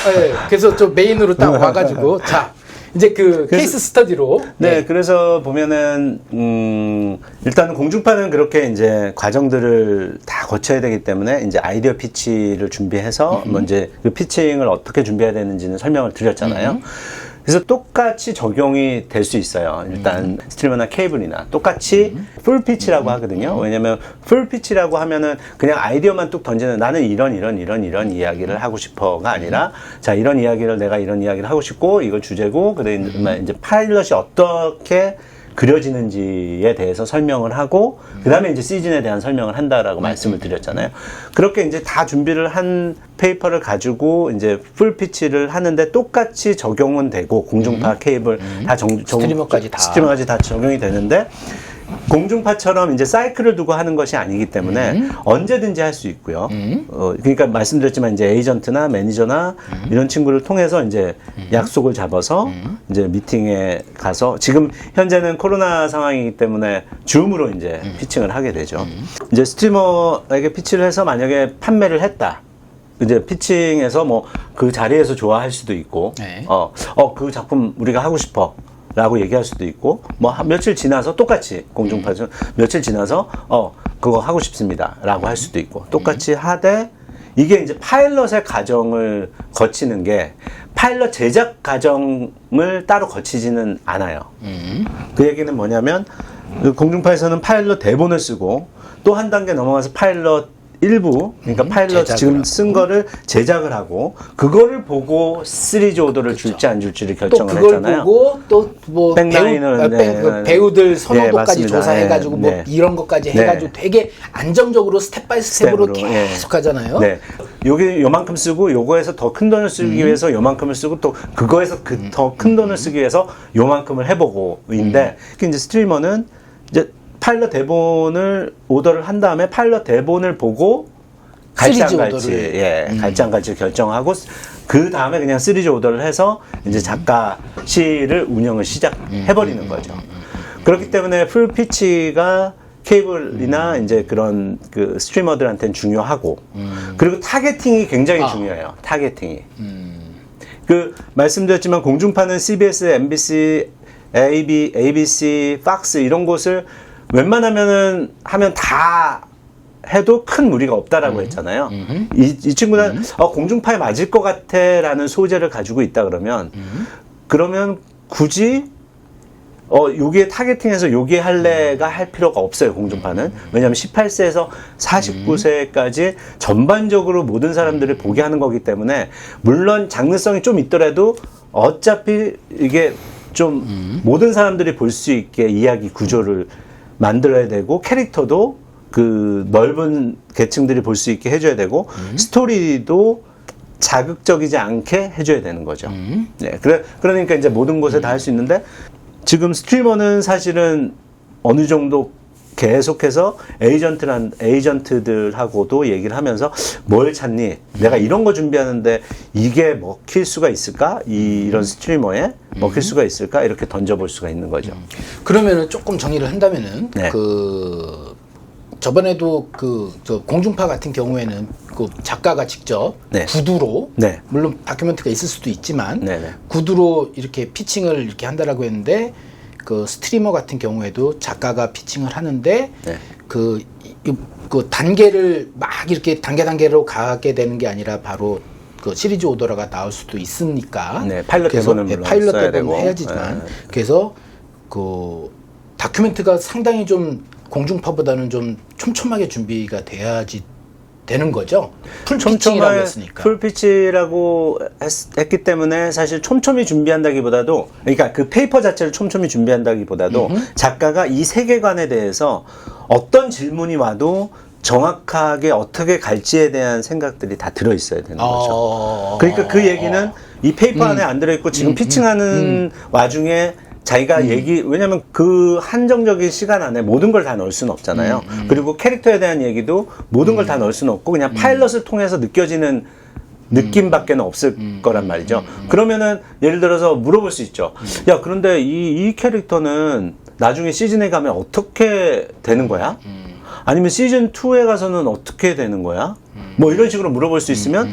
네, 그래서 좀 메인으로 딱 와가지고 자 이제 그 케이스 스터디로. 네, 그래서 보면은 일단은 공중파는 그렇게 이제 과정들을 다 거쳐야 되기 때문에 이제 아이디어 피치를 준비해서 먼저 그 피칭을 어떻게 준비해야 되는지는 설명을 드렸잖아요. 그래서 똑같이 적용이 될 수 있어요. 일단 스트리머나 케이블이나 똑같이 풀 피치라고 하거든요. 왜냐면 풀 피치라고 하면은 그냥 아이디어만 뚝 던지는 나는 이런 이야기를 하고 싶어가 아니라 자 이런 이야기를 내가 이런 이야기를 하고 싶고 이걸 주제고 그래 이제 파일럿이 어떻게 그려지는지에 대해서 설명을 하고 그 다음에 이제 시즌에 대한 설명을 한다라고 말씀을 드렸잖아요. 그렇게 이제 다 준비를 한 페이퍼를 가지고 이제 풀 피치를 하는데 똑같이 적용은 되고 공중파 케이블 다 스트리머까지 다 적용이 되는데 공중파처럼 이제 사이클을 두고 하는 것이 아니기 때문에 언제든지 할 수 있고요. 그러니까 말씀드렸지만 이제 에이전트나 매니저나 이런 친구를 통해서 이제 약속을 잡아서 이제 미팅에 가서 지금 현재는 코로나 상황이기 때문에 줌으로 이제 피칭을 하게 되죠. 이제 스트리머에게 피치를 해서 만약에 판매를 했다. 이제 피칭에서 뭐 그 자리에서 좋아할 수도 있고, 네. 그 작품 우리가 하고 싶어. 라고 얘기할 수도 있고, 뭐, 며칠 지나서 똑같이, 공중파죠. 며칠 지나서, 그거 하고 싶습니다. 라고 할 수도 있고, 똑같이 하되, 이게 이제 파일럿의 과정을 거치는 게, 파일럿 제작 과정을 따로 거치지는 않아요. 그 얘기는 뭐냐면, 공중파에서는 파일럿 대본을 쓰고, 또 한 단계 넘어가서 파일럿 일부, 그러니까 파일럿 지금 쓴 거를 제작을 하고, 그거를 보고 시리즈 오더를 줄지 안 줄지를 결정을 했잖아요. 또 그걸 보고, 또 뭐, 배우들 선호도까지 조사해가지고, 뭐, 이런 것까지 해가지고 되게 안정적으로 스텝 바이 스텝으로 계속 하잖아요. 네. 여기 요만큼 쓰고, 요거에서 더 큰 돈을 쓰기 위해서 요만큼을 쓰고, 또 그거에서 더 큰 돈을 쓰기 위해서 요만큼을 해보고인데, 특히 이제 스트리머는 이제 파일럿 대본을 오더를 한 다음에 파일럿 대본을 보고 갈지 안 갈지, 갈지 안 갈지 결정하고 그 다음에 그냥 시리즈 오더를 해서 이제 작가실을 운영을 시작해버리는 거죠. 그렇기 때문에 풀 피치가 케이블이나 이제 그런 그 스트리머들한테는 중요하고 그리고 타겟팅이 굉장히 중요해요. 타겟팅이. 그 말씀드렸지만 공중파는 CBS, MBC, ABC, Fox 이런 곳을 웬만하면은 하면 다 해도 큰 무리가 없다라고 했잖아요. 이 친구는 공중파에 맞을 것 같아라는 소재를 가지고 있다 그러면 굳이 여기에 타겟팅해서 여기에 할래가 할 필요가 없어요. 공중파는. 왜냐하면 18세에서 49세까지 전반적으로 모든 사람들을 보게 하는 거기 때문에 물론 장르성이 좀 있더라도 어차피 이게 좀 모든 사람들이 볼 수 있게 이야기 구조를 만들어야 되고 캐릭터도 그 넓은 계층들이 볼 수 있게 해줘야 되고 스토리도 자극적이지 않게 해줘야 되는 거죠. 네, 그러니까 이제 모든 곳에 다 할 수 있는데 지금 스트리머는 사실은 어느 정도 계속해서 에이전트들하고도 얘기를 하면서 뭘 찾니? 내가 이런 거 준비하는데 이게 먹힐 수가 있을까? 이런 스트리머에 먹힐 수가 있을까? 이렇게 던져볼 수가 있는 거죠. 그러면은 조금 정리를 한다면은 저번에도 저 공중파 같은 경우에는 그 작가가 직접 구두로 물론 다큐멘터리가 있을 수도 있지만 구두로 이렇게 피칭을 이렇게 한다라고 했는데 그 스트리머 같은 경우에도 작가가 피칭을 하는데 그 단계를 막 이렇게 단계로 가게 되는 게 아니라 바로 그 시리즈 오더가 나올 수도 있으니까 파일럿 대본을 물론 파일럿 써야 대본을 되고 해야지만 그래서 그 다큐멘트가 상당히 좀 공중파보다는 좀 촘촘하게 준비가 돼야지 되는 거죠. 풀피칭이라고 했으니까. 풀피치라고 했기 때문에 사실 촘촘히 준비한다기보다도 그러니까 그 페이퍼 자체를 촘촘히 준비한다기보다도 작가가 이 세계관에 대해서 어떤 질문이 와도 정확하게 어떻게 갈지에 대한 생각들이 다 들어있어야 되는 거죠. 그러니까 그 얘기는 이 페이퍼 안에 안 들어있고 지금 피칭하는 와중에 자기가 왜냐면 그 한정적인 시간 안에 모든 걸 다 넣을 수는 없잖아요. 그리고 캐릭터에 대한 얘기도 모든 걸 다 넣을 수는 없고 그냥 파일럿을 통해서 느껴지는 느낌밖에 없을 거란 말이죠. 그러면은 예를 들어서 물어볼 수 있죠. 야, 그런데 이 캐릭터는 나중에 시즌에 가면 어떻게 되는 거야? 아니면 시즌 2에 가서는 어떻게 되는 거야? 뭐 이런 식으로 물어볼 수 있으면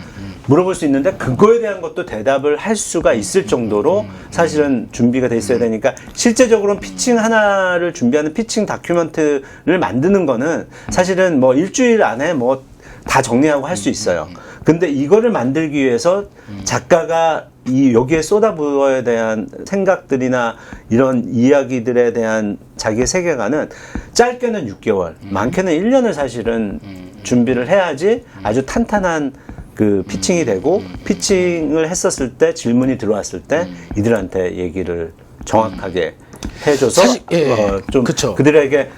물어볼 수 있는데 그거에 대한 것도 대답을 할 수가 있을 정도로 사실은 준비가 돼 있어야 되니까 실제적으로는 피칭 하나를 준비하는 피칭 다큐멘트를 만드는 거는 사실은 뭐 일주일 안에 뭐 다 정리하고 할 수 있어요. 근데 이거를 만들기 위해서 작가가 여기에 쏟아부어야 대한 생각들이나 이런 이야기들에 대한 자기의 세계관은 짧게는 6개월, 많게는 1년을 사실은 준비를 해야지 아주 탄탄한 그 피칭이 되고 피칭을 했었을 때 질문이 들어왔을 때 이들한테 얘기를 정확하게 해줘서 사실, 예, 좀 그쵸. 그들에게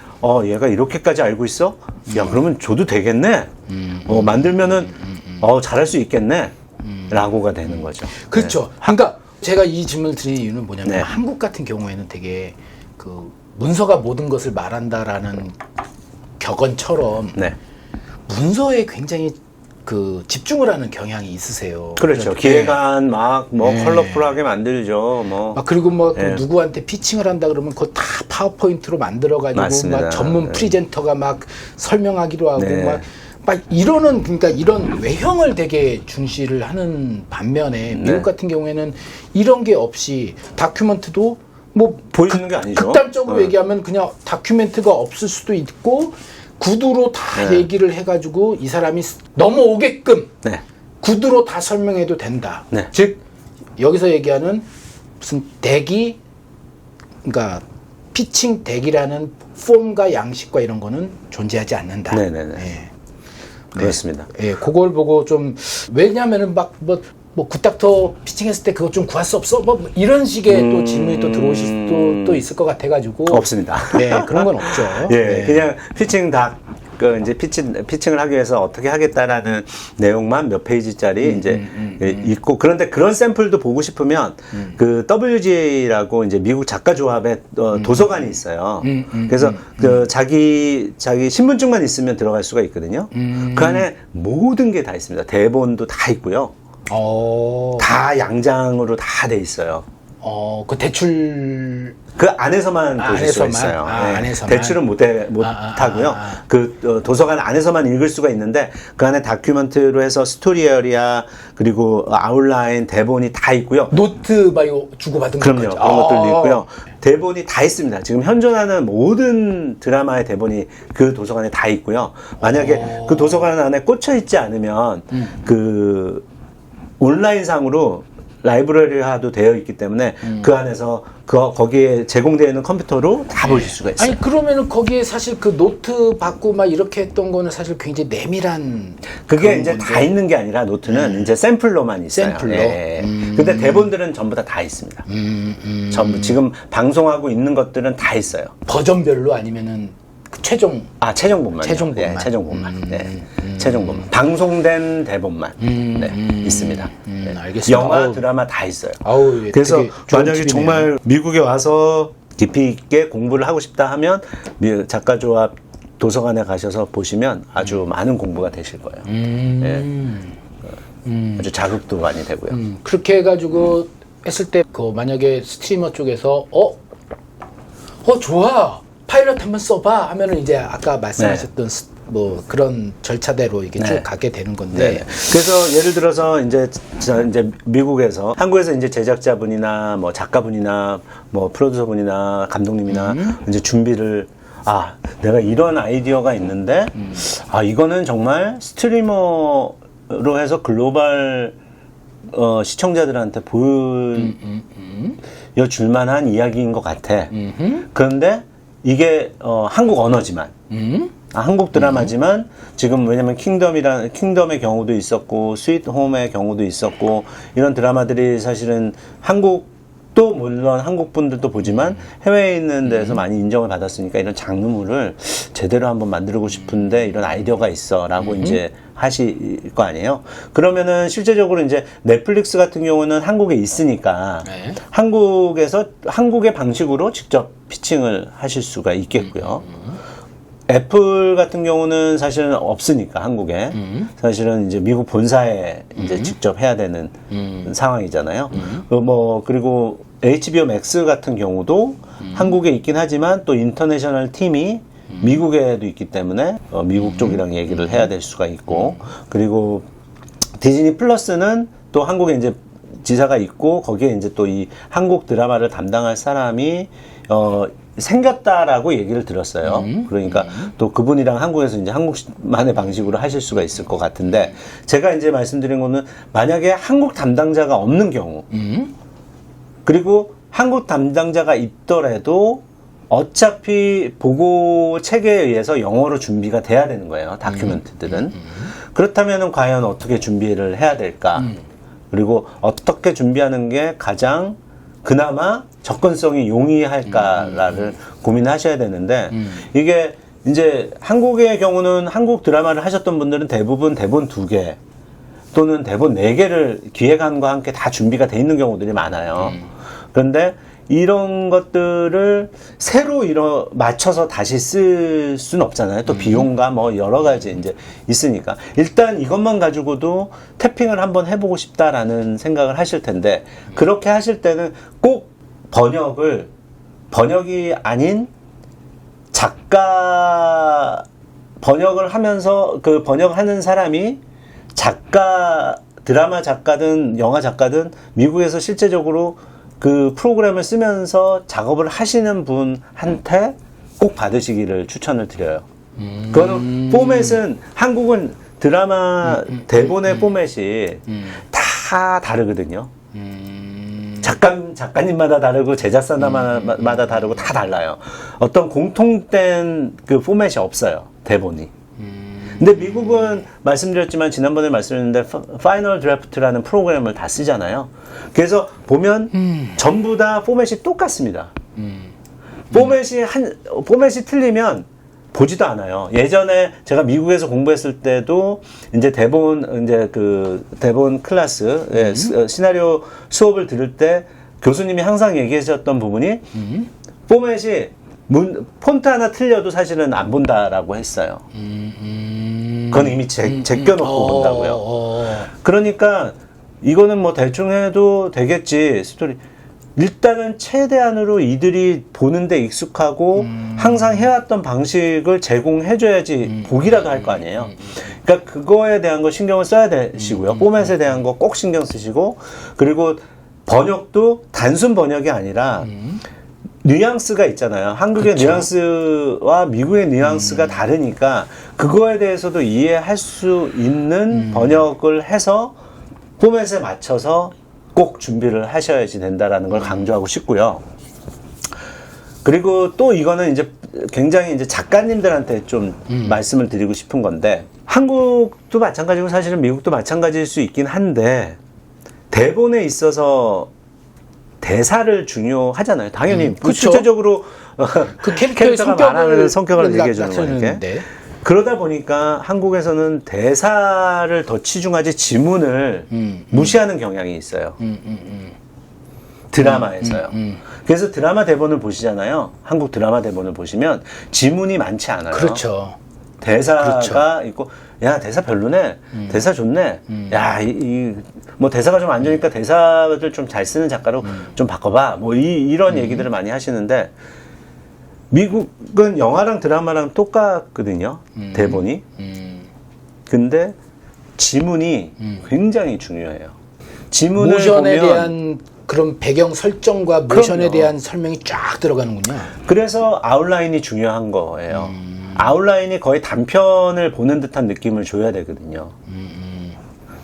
얘가 이렇게까지 알고 있어? 야, 그러면 줘도 되겠네? 만들면은, 잘할 수 있겠네? 라고가 되는 거죠. 그렇죠. 그러니까 제가 이 질문을 드린 이유는 뭐냐면 네. 한국 같은 경우에는 되게 그 문서가 모든 것을 말한다라는 격언처럼 네. 문서에 굉장히 그 집중을 하는 경향이 있으세요. 그렇죠. 그러니까, 기획안 막 네. 컬러풀하게 만들죠. 막 그리고 뭐 네. 누구한테 피칭을 한다 그러면 그거 다 파워포인트로 만들어가지고 맞습니다. 막 전문 네. 프리젠터가 막 설명하기로 하고 네. 막 이러는 그러니까 이런 외형을 되게 중시를 하는 반면에 미국 네. 같은 경우에는 이런 게 없이 다큐멘트도 뭐 보여주는 게 아니죠. 극단적으로 얘기하면 그냥 다큐멘트가 없을 수도 있고 구두로 다 네. 얘기를 해가지고 이 사람이 넘어오게끔 네. 구두로 다 설명해도 된다. 네. 즉 여기서 얘기하는 무슨 대기, 그러니까 피칭 대기라는 폼과 양식과 이런 거는 존재하지 않는다. 네네네. 예. 그렇습니다. 예, 그걸 보고 좀 왜냐하면은 막 뭐 굿닥터 피칭했을 때 그거 좀 구할 수 없어? 뭐 이런 식의 또 질문이 또 들어오실 수도 또 있을 것 같아가지고 없습니다. 네, 그런 건 없죠. 예, 네. 그냥 피칭 이제 피칭을 하기 위해서 어떻게 하겠다라는 내용만 몇 페이지짜리 이제 있고, 그런데 그런 샘플도 보고 싶으면 그 WGA라고 이제 미국 작가 조합의 도서관이 있어요. 그래서 그 자기 신분증만 있으면 들어갈 수가 있거든요. 그 안에 모든 게 다 있습니다. 대본도 다 있고요. 다 양장으로 다 돼 있어요. 그 대출 그 안에서만 보실 수가 있어요. 네. 안에서만. 대출은 못 하고요. 그 도서관 안에서만 읽을 수가 있는데 그 안에 다큐멘트로 해서 스토리 에어리아 그리고 아웃라인 대본이 다 있고요. 노트 바이오 주고받은 그럼요. 것까지. 그런 것들도 있고요. 대본이 다 있습니다. 지금 현존하는 모든 드라마의 대본이 그 도서관에 다 있고요. 만약에 그 도서관 안에 꽂혀 있지 않으면 그 온라인상으로 라이브러리화도 되어 있기 때문에 그 안에서 거기에 제공되어 있는 컴퓨터로 다 보실 수가 있어요. 아니 그러면은 거기에 사실 그 노트 받고 막 이렇게 했던 거는 사실 굉장히 내밀한 그게 이제 다 있는 게 아니라 노트는 이제 샘플로만 있어요. 샘플로? 예. 근데 대본들은 전부 다 있습니다. 전부 지금 방송하고 있는 것들은 다 있어요. 버전별로 아니면은 그 최종 최종본만. 최종본만. 네, 최종본만. 네. 최종본만. 방송된 대본만. 네, 있습니다. 네. 알겠습니다. 영화, 아우. 드라마 다 있어요. 아우, 예, 그래서 되게 좋은 만약에 팁이네요. 정말 미국에 와서 깊이 있게 공부를 하고 싶다 하면 작가 조합 도서관에 가셔서 보시면 아주 많은 공부가 되실 거예요. 아주 자극도 많이 되고요. 그렇게 해가지고 했을 때 그 만약에 스트리머 쪽에서 좋아 파일럿 한번 써봐 하면은 이제 아까 말씀하셨던 뭐 그런 절차대로 이게 쭉 가게 되는 건데. 네. 그래서 예를 들어서 이제 미국에서 한국에서 이제 제작자분이나 뭐 작가분이나 뭐 프로듀서분이나 감독님이나 이제 준비를 내가 이런 아이디어가 있는데 이거는 정말 스트리머로 해서 글로벌 시청자들한테 보여줄 만한 이야기인 것 같아. 그런데 이게 한국 언어지만 한국 드라마지만 지금 왜냐면 킹덤의 경우도 있었고 스위트 홈의 경우도 있었고 이런 드라마들이 사실은 한국도 물론 한국 분들도 보지만 해외에 있는 데서 많이 인정을 받았으니까 이런 장르물을 제대로 한번 만들고 싶은데 이런 아이디어가 있어라고 이제 하실 거 아니에요. 그러면은 실제적으로 이제 넷플릭스 같은 경우는 한국에 있으니까 한국에서 한국의 방식으로 직접 피칭을 하실 수가 있겠고요. 애플 같은 경우는 사실은 없으니까 한국에 사실은 이제 미국 본사에 이제 직접 해야 되는 상황이잖아요. 그리고 HBO Max 같은 경우도 한국에 있긴 하지만 또 인터내셔널 팀이 미국에도 있기 때문에 미국 쪽이랑 얘기를 해야 될 수가 있고 그리고 디즈니 플러스는 또 한국에 이제 지사가 있고 거기에 이제 또 이 한국 드라마를 담당할 사람이 생겼다라고 얘기를 들었어요. 그러니까 또 그분이랑 한국에서 이제 한국만의 방식으로 하실 수가 있을 것 같은데 제가 이제 말씀드린 거는 만약에 한국 담당자가 없는 경우 그리고 한국 담당자가 있더라도 어차피 보고 체계에 의해서 영어로 준비가 돼야 되는 거예요. 다큐멘터들은. 그렇다면 과연 어떻게 준비를 해야 될까? 그리고 어떻게 준비하는 게 가장 그나마 접근성이 용이할까를 고민하셔야 되는데 이게 이제 한국의 경우는 한국 드라마를 하셨던 분들은 대부분 대본 2개 또는 대본 4개를 기획안과 함께 다 준비가 돼 있는 경우들이 많아요. 그런데 이런 것들을 새로 맞춰서 다시 쓸 수는 없잖아요. 또 비용과 뭐 여러 가지 이제 있으니까. 일단 이것만 가지고도 태핑을 한번 해보고 싶다라는 생각을 하실 텐데, 그렇게 하실 때는 꼭 번역이 아닌 작가, 번역을 하면서 그 번역하는 사람이 드라마 작가든 영화 작가든 미국에서 실제적으로 그 프로그램을 쓰면서 작업을 하시는 분한테 꼭 받으시기를 추천을 드려요. 그거는 포맷은 한국은 드라마 대본의 포맷이 다 다르거든요. 작가님마다 다르고 제작사마다 다르고 다 달라요. 어떤 공통된 그 포맷이 없어요. 대본이. 근데 미국은 말씀드렸지만 지난번에 말씀드렸는데 파이널 드래프트라는 프로그램을 다 쓰잖아요. 그래서 보면 전부 다 포맷이 똑같습니다. 포맷이 틀리면 보지도 않아요. 예전에 제가 미국에서 공부했을 때도 이제 대본 클래스, 시나리오 수업을 들을 때 교수님이 항상 얘기하셨던 부분이 포맷이 폰트 하나 틀려도 사실은 안 본다라고 했어요. 그건 이미 제껴놓고 본다고요. 그러니까 이거는 뭐 대충 해도 되겠지 스토리. 일단은 최대한으로 이들이 보는데 익숙하고 항상 해왔던 방식을 제공해줘야지 보기라도 할 거 아니에요. 그러니까 그거에 대한 거 신경을 써야 되시고요. 포맷에 대한 거 꼭 신경 쓰시고, 그리고 번역도 단순 번역이 아니라 뉘앙스가 있잖아요. 한국의 그쵸. 뉘앙스와 미국의 뉘앙스가 다르니까 그거에 대해서도 이해할 수 있는 번역을 해서 포맷에 맞춰서 꼭 준비를 하셔야지 된다라는 걸 강조하고 싶고요. 그리고 또 이거는 이제 굉장히 이제 작가님들한테 좀 말씀을 드리고 싶은 건데, 한국도 마찬가지고 사실은 미국도 마찬가지일 수 있긴 한데, 대본에 있어서 대사를 중요하잖아요. 당연히 실제적으로 그 캐릭터가 말하는 성격을 얘기해 주는 거니까. 그러다 보니까 한국에서는 대사를 더 치중하지 지문을 무시하는 경향이 있어요. 드라마에서요. 그래서 드라마 대본을 보시잖아요. 한국 드라마 대본을 보시면 지문이 많지 않아요. 그렇죠. 대사가 그렇죠. 있고, 야, 대사 별로네. 대사 좋네. 야, 뭐 대사가 좀 안 좋으니까 대사를 좀 잘 쓰는 작가로 좀 바꿔봐. 뭐 이런 얘기들을 많이 하시는데, 미국은 영화랑 드라마랑 똑같거든요. 대본이. 근데 지문이 굉장히 중요해요. 지문을 모션에 보면 대한 그런 배경 설정과 모션에 대한 설명이 쫙 들어가는군요. 그래서 아웃라인이 중요한 거예요. 아웃라인이 거의 단편을 보는 듯한 느낌을 줘야 되거든요.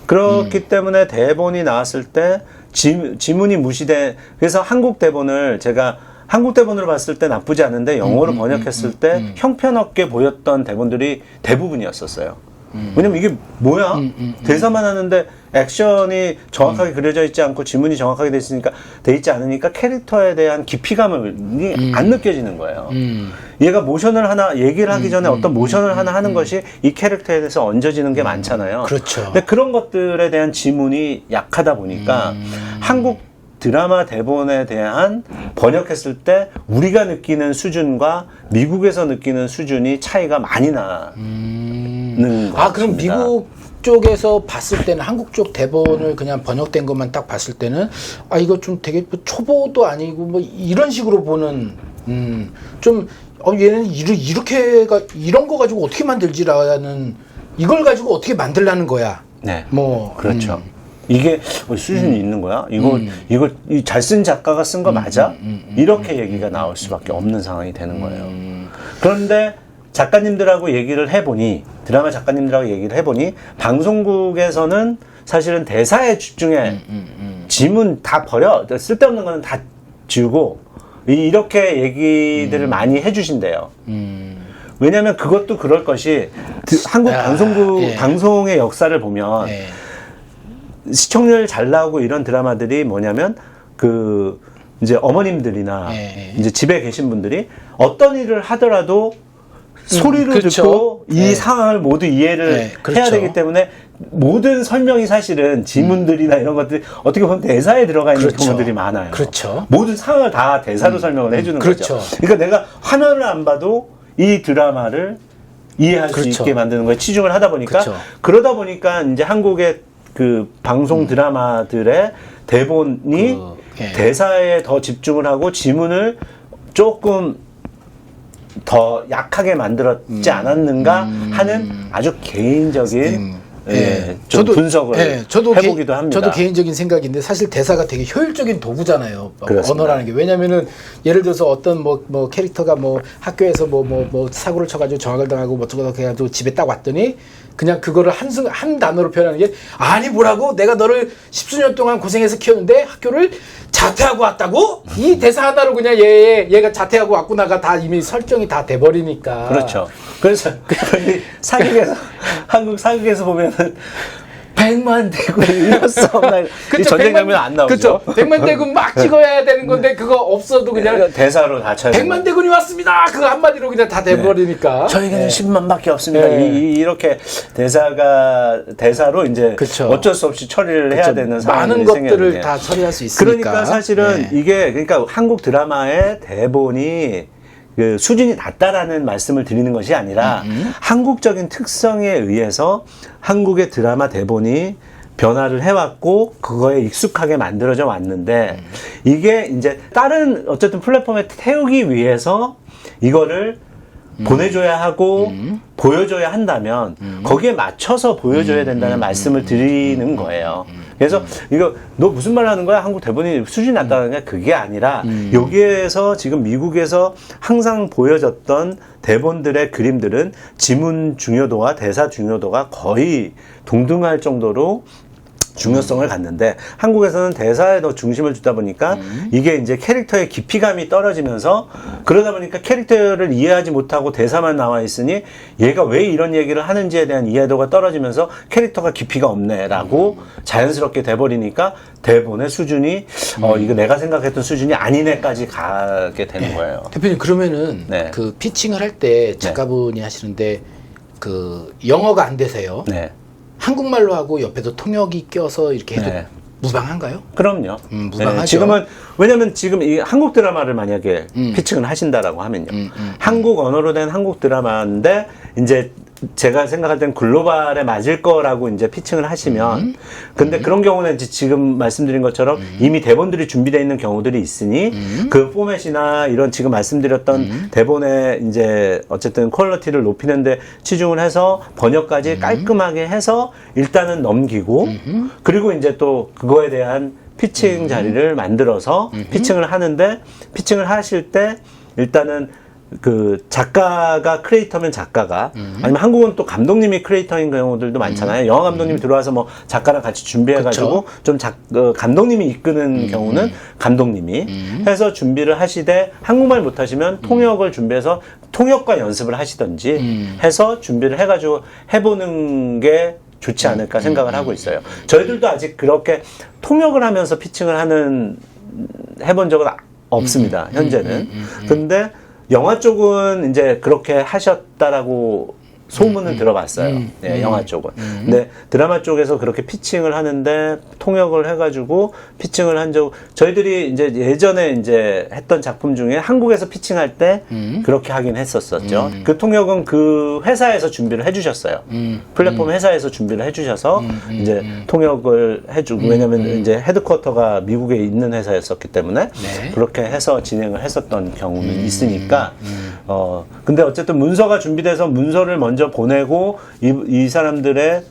그렇기 때문에 대본이 나왔을 때 지문이 무시돼. 그래서 한국 대본을 봤을 때 나쁘지 않은데 영어로 번역했을 때 형편없게 보였던 대본들이 대부분이었었어요. 왜냐면 이게 뭐야? 대사만 하는데 액션이 정확하게 그려져 있지 않고 지문이 정확하게 돼 있지 않으니까 캐릭터에 대한 깊이감이 안 느껴지는 거예요. 얘가 얘기를 하기 전에 어떤 모션을 하나 하는 것이 이 캐릭터에 대해서 얹어지는 게 많잖아요. 그렇죠. 근데 그런 것들에 대한 지문이 약하다 보니까 한국 드라마 대본에 대한 번역했을 때 우리가 느끼는 수준과 미국에서 느끼는 수준이 차이가 많이 나는 것 같습니다. 그럼 미국 쪽에서 봤을 때는 한국 쪽 대본을 그냥 번역된 것만 딱 봤을 때는 이거 좀 되게 초보도 아니고 뭐 이런 식으로 보는 얘는 이런 거 가지고 어떻게 만들지라는, 이걸 가지고 어떻게 만들라는 거야, 네. 뭐 그렇죠. 이게 수준이 있는 거야? 이거 잘 쓴 작가가 쓴 거 맞아? 이렇게 얘기가 나올 수밖에 없는 상황이 되는 거예요. 그런데 작가님들하고 얘기를 해보니, 드라마 작가님들하고 얘기를 해보니, 방송국에서는 사실은 대사에 집중해. 지문 다 버려. 쓸데없는 거는 다 지우고, 이렇게 얘기들을 많이 해주신대요. 왜냐면 그것도 그럴 것이, 한국 방송국, 예. 방송의 역사를 보면, 예. 시청률 잘 나오고 이런 드라마들이 뭐냐면, 이제 어머님들이나, 예. 이제 집에 계신 분들이 어떤 일을 하더라도 소리로 그렇죠. 듣고 이 예. 상황을 모두 이해를 예, 그렇죠. 해야 되기 때문에 모든 설명이 사실은 지문들이나 이런 것들이 어떻게 보면 대사에 들어가 있는 그렇죠. 경우들이 많아요. 그렇죠. 모든 상황을 다 대사로 설명을 해주는 그렇죠. 거죠. 그러니까 내가 화면을 안 봐도 이 드라마를 이해할 수 그렇죠. 있게 만드는 거에 치중을 하다 보니까 그렇죠. 그러다 보니까 이제 한국의 그 방송 드라마들의 대본이 예. 대사에 더 집중을 하고 지문을 조금 더 약하게 만들었지 않았는가 하는 아주 개인적인 좀 분석을 해보기도 합니다. 저도 개인적인 생각인데 사실 대사가 되게 효율적인 도구잖아요. 그렇습니다. 언어라는 게. 왜냐면은 예를 들어서 어떤 뭐 캐릭터가 뭐 학교에서 뭐 사고를 쳐가지고 정학을 당하고 뭐 어쩌고 해가지고 집에 딱 왔더니 그냥 그거를 한 단어로 표현하는 게 아니 뭐라고 내가 너를 십수년 동안 고생해서 키웠는데 학교를 자퇴하고 왔다고? 이 대사 하나로 그냥 얘가 자퇴하고 왔구나가 다 이미 설정이 다 돼버리니까. 그렇죠. 그래서 사극에서 한국 사극에서 보면은 100만 대군 이었어. 이 전쟁 장면 안 나오죠. 그렇죠. 100만 대군 막 찍어야 되는 건데 그거 없어도 그냥 대사로 다 쳐야 100만 대군이 왔습니다. 그거 한마디로 그냥 다 돼버리니까. 저에게는 10만밖에 없습니다. 이렇게 대사로 이제 그쵸. 어쩔 수 없이 처리를 해야 되는 상황이 많은 것들을 다 처리할 수 있으니까. 그러니까 사실은 이게 그러니까 한국 드라마의 대본이 그 수준이 낮다라는 말씀을 드리는 것이 아니라 한국적인 특성에 의해서 한국의 드라마 대본이 변화를 해왔고 그거에 익숙하게 만들어져 왔는데 이게 이제 다른 어쨌든 플랫폼에 태우기 위해서 이거를 보내줘야 하고 보여줘야 한다면 거기에 맞춰서 보여줘야 된다는 말씀을 드리는 거예요. 그래서 이거 너 무슨 말 하는 거야? 한국 대본이 수준이 낮다는 게 그게 아니라 여기에서 지금 미국에서 항상 보여졌던 대본들의 그림들은 지문 중요도와 대사 중요도가 거의 동등할 정도로 중요성을 갖는데 한국에서는 대사에 더 중심을 주다 보니까 이게 이제 캐릭터의 깊이감이 떨어지면서 그러다 보니까 캐릭터를 이해하지 못하고 대사만 나와 있으니 얘가 왜 이런 얘기를 하는지에 대한 이해도가 떨어지면서 캐릭터가 깊이가 없네라고 자연스럽게 돼버리니까 대본의 수준이 이거 내가 생각했던 수준이 아니네까지 가게 되는 거예요. 대표님 그러면은 그 피칭을 할 때 작가분이 하시는데 그 영어가 안 되세요? 네. 한국말로 하고 옆에도 통역이 껴서 이렇게 해도 무방한가요? 그럼요. 무방하죠. 지금은 왜냐면 지금 이 한국 드라마를 만약에 피칭을 하신다라고 하면요. 한국 언어로 된 한국 드라마인데 이제 제가 생각할 땐 글로벌에 맞을 거라고 이제 피칭을 하시면 근데 그런 경우는 이제 지금 말씀드린 것처럼 이미 대본들이 준비되어 있는 경우들이 있으니 그 포맷이나 이런 지금 말씀드렸던 대본의 이제 어쨌든 퀄리티를 높이는데 치중을 해서 번역까지 깔끔하게 해서 일단은 넘기고 그리고 이제 또 그거에 대한 피칭 자리를 만들어서 피칭을 하는데 피칭을 하실 때 일단은 그 작가가 크리에이터면 작가가 아니면 한국은 또 감독님이 크리에이터인 경우들도 많잖아요. 영화 감독님이 들어와서 뭐 작가랑 같이 준비해가지고 좀 감독님이 이끄는 경우는 감독님이 해서 준비를 하시되 한국말 못하시면 통역을 준비해서 통역과 연습을 하시던지 해서 준비를 해가지고 해보는 게 좋지 않을까 생각을 하고 있어요. 저희들도 아직 그렇게 통역을 하면서 피칭을 해본 적은 없습니다. 현재는. 근데 영화 쪽은 이제 그렇게 하셨다라고 소문은 들어봤어요. 네, 영화 쪽은. 근데 드라마 쪽에서 그렇게 피칭을 하는데 통역을 해가지고 피칭을 한 적, 저희들이 이제 예전에 이제 했던 작품 중에 한국에서 피칭할 때 그렇게 하긴 했었었죠. 그 통역은 그 회사에서 준비를 해주셨어요. 플랫폼 회사에서 준비를 해주셔서 이제 통역을 해주고, 왜냐면 이제 헤드쿼터가 미국에 있는 회사였었기 때문에 그렇게 해서 진행을 했었던 경우는 있으니까, 근데 어쨌든 문서가 준비돼서 문서를 먼저 보내고 이 사람들의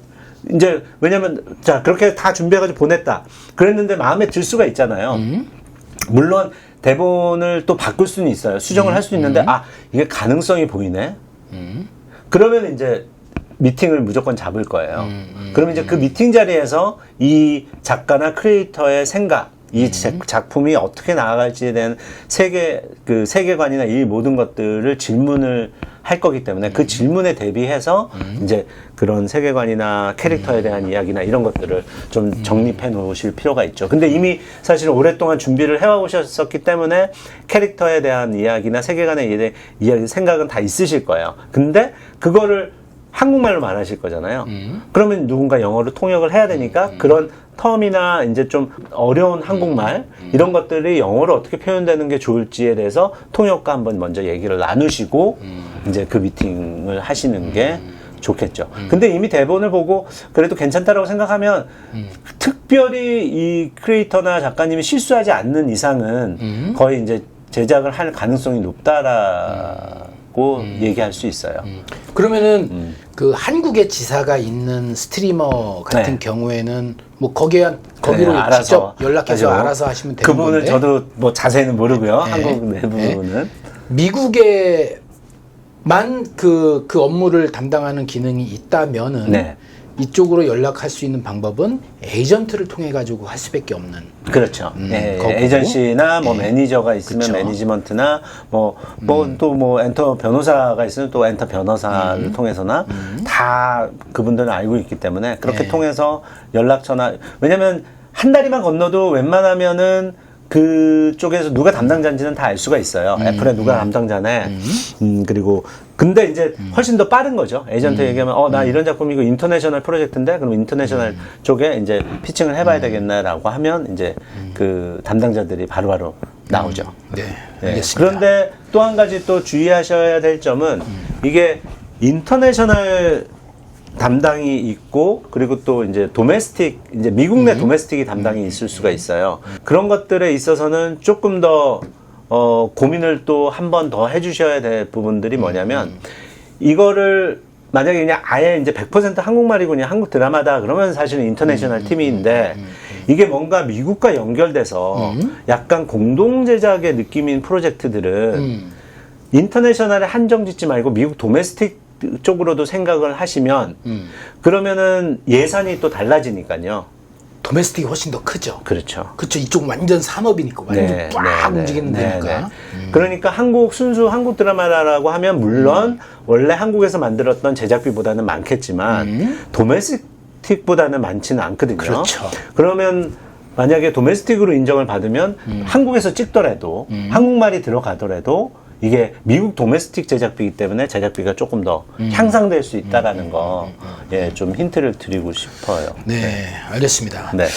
이제 왜냐면 자 그렇게 다 준비해가지고 보냈다. 그랬는데 마음에 들 수가 있잖아요. 물론 대본을 또 바꿀 수는 있어요. 수정을 할 수 있는데 아 이게 가능성이 보이네. 그러면 이제 미팅을 무조건 잡을 거예요. 그러면 이제 그 미팅 자리에서 이 작가나 크리에이터의 생각, 이 작품이 어떻게 나아갈지에 대한 세계관이나 이 모든 것들을 질문을 할 거기 때문에 그 질문에 대비해서 이제 그런 세계관이나 캐릭터에 대한 이야기나 이런 것들을 좀 정립해 놓으실 필요가 있죠. 근데 이미 사실 오랫동안 준비를 해오셨었기 때문에 캐릭터에 대한 이야기나 세계관에 대한 이야기, 생각은 다 있으실 거예요. 근데 그거를 한국말로만 하실 거잖아요. 그러면 누군가 영어로 통역을 해야 되니까 그런 텀이나 이제 좀 어려운 한국말 이런 것들이 영어로 어떻게 표현되는 게 좋을지에 대해서 통역과 한번 먼저 얘기를 나누시고 이제 그 미팅을 하시는 게 좋겠죠. 근데 이미 대본을 보고 그래도 괜찮다라고 생각하면 특별히 이 크리에이터나 작가님이 실수하지 않는 이상은 거의 이제 제작을 할 가능성이 높다라고 얘기할 수 있어요. 그러면은 그 한국에 지사가 있는 스트리머 같은 네. 경우에는 뭐 거기로 알아서 직접 연락해서 하죠. 알아서 하시면 되는 그분은 건데 저도 뭐 자세히는 모르고요. 네. 한국 내부는 미국에만 그 업무를 담당하는 기능이 있다면은 네. 이쪽으로 연락할 수 있는 방법은 에이전트를 통해 가지고 할 수밖에 없는. 그렇죠. 거고. 에이전시나 뭐 매니저가 있으면 그쵸. 매니지먼트나 또 뭐 엔터 변호사가 있으면 또 엔터 변호사를 통해서나 다 그분들은 알고 있기 때문에 그렇게 네. 통해서 연락처나 왜냐면 한 다리만 건너도 웬만하면은 그쪽에서 누가 담당자인지는 다 알 수가 있어요. 애플에 누가 담당자네. 그리고 근데 이제 훨씬 더 빠른 거죠. 에이전트 얘기하면 나 이런 작품이고 인터내셔널 프로젝트인데 그럼 인터내셔널 쪽에 이제 피칭을 해봐야 되겠네라고 하면 이제 그 담당자들이 바로바로 나오죠. 네, 네. 알겠습니다. 그런데 또 한 가지 또 주의하셔야 될 점은 이게 인터내셔널 담당이 있고 그리고 또 이제 도메스틱 이제 미국 내 도메스틱이 담당이 있을 수가 있어요. 그런 것들에 있어서는 조금 더 고민을 또 한 번 더 해주셔야 될 부분들이 뭐냐면 이거를 만약에 그냥 아예 이제 100% 한국말이고 그냥 한국 드라마다 그러면 사실은 인터내셔널 팀인데 이게 뭔가 미국과 연결돼서 약간 공동 제작의 느낌인 프로젝트들은 인터내셔널에 한정 짓지 말고 미국 도메스틱 쪽으로도 생각을 하시면 그러면은 예산이 또 달라지니까요. 도메스틱이 훨씬 더 크죠. 그렇죠. 그렇죠. 이쪽 완전 산업이니까 완전 쫙 움직이는 데니까. 그러니까 순수 한국 드라마라고 하면 물론 원래 한국에서 만들었던 제작비보다는 많겠지만 도메스틱보다는 많지는 않거든요. 그렇죠. 그러면 만약에 도메스틱으로 인정을 받으면 한국에서 찍더라도 한국말이 들어가더라도 이게 미국 도메스틱 제작비이기 때문에 제작비가 조금 더 향상될 수 있다라는 거, 좀 힌트를 드리고 싶어요. 네, 알겠습니다. 네.